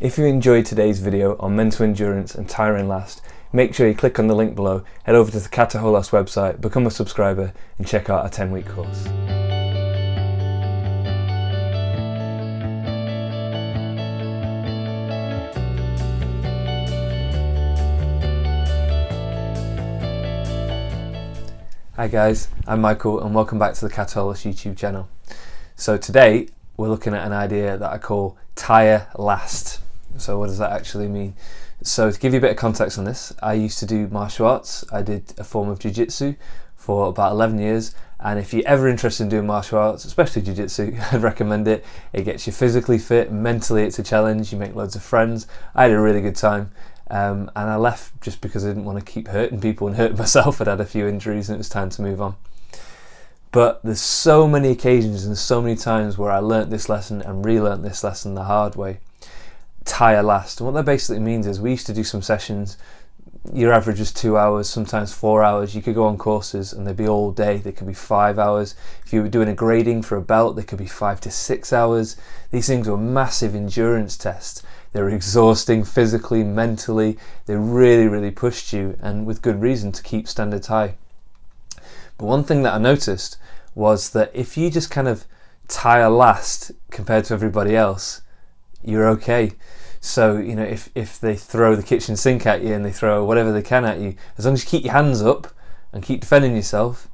If you enjoyed today's video on mental endurance and tiring last, make sure you click on the link below, head over to the outlast website, become a subscriber and check out our 10-week course. Hi guys, I'm Michael and welcome back to the outlast YouTube channel. So today we're looking at an idea that I call tire last. So what does that actually mean? So to give you a bit of context on this, I used to do martial arts. I did a form of jiu-jitsu for about 11 years, and if you're ever interested in doing martial arts, especially jiu-jitsu, I'd recommend it. It gets you physically fit, mentally it's a challenge, you make loads of friends. I had a really good time. And I left just because I didn't want to keep hurting people and hurting myself. I'd had a few injuries and it was time to move on. But there's so many occasions and so many times where I learnt this lesson and relearnt this lesson the hard way. Tire last. And what that basically means is we used to do some sessions, your average was 2 hours, sometimes 4 hours. You could go on courses and they'd be all day. They could be 5 hours. If you were doing a grading for a belt, they could be 5 to 6 hours. These things were massive endurance tests. They were exhausting physically, mentally. They really pushed you, and with good reason, to keep standards high. But one thing that I noticed was that if you just kind of tire last compared to everybody else, you're okay. So, you know, if they throw the kitchen sink at you and they throw whatever they can at you, as long as you keep your hands up and keep defending yourself,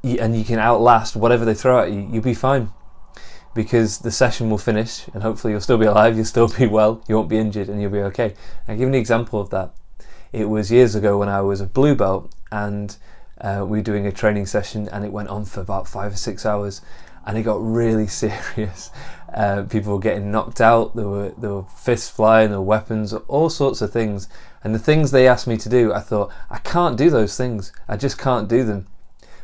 and you can outlast whatever they throw at you, you'll be fine. Because the session will finish and hopefully you'll still be alive, you'll still be well, you won't be injured and you'll be okay. I'll give you an example of that. It was years ago when I was a blue belt and we were doing a training session and it went on for about 5 or 6 hours and it got really serious. People were getting knocked out, there were fists flying, there were weapons, all sorts of things. And the things they asked me to do, I thought, I can't do those things, I just can't do them.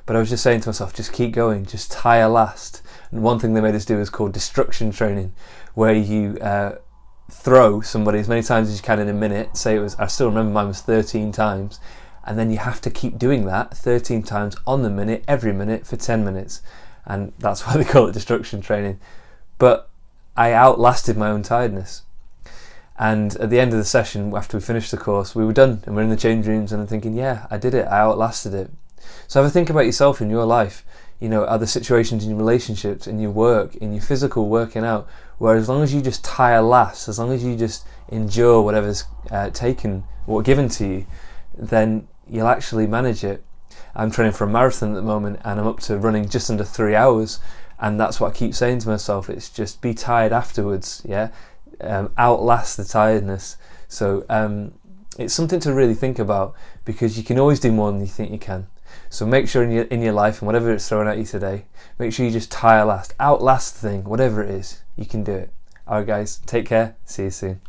But I was just saying to myself, just keep going, just tire last. And one thing they made us do is called destruction training, where you throw somebody as many times as you can in a minute. Say it was, I still remember mine was 13 times, and then you have to keep doing that 13 times on the minute, every minute for 10 minutes. And that's why they call it destruction training. But I outlasted my own tiredness. And at the end of the session, after we finished the course, we were done and we're in the change rooms and I'm thinking, yeah, I did it, I outlasted it. So have a think about yourself in your life. You know, are there situations in your relationships, in your work, in your physical working out, where as long as you just tire last, as long as you just endure whatever's given to you, then you'll actually manage it. I'm training for a marathon at the moment and I'm up to running just under 3 hours, and that's what I keep saying to myself. It's just be tired afterwards, yeah? Outlast the tiredness. So it's something to really think about, because you can always do more than you think you can. So make sure in your life, and whatever it's thrown at you today, make sure you just tire last, outlast the thing, whatever it is, you can do it. Alright guys, take care, see you soon.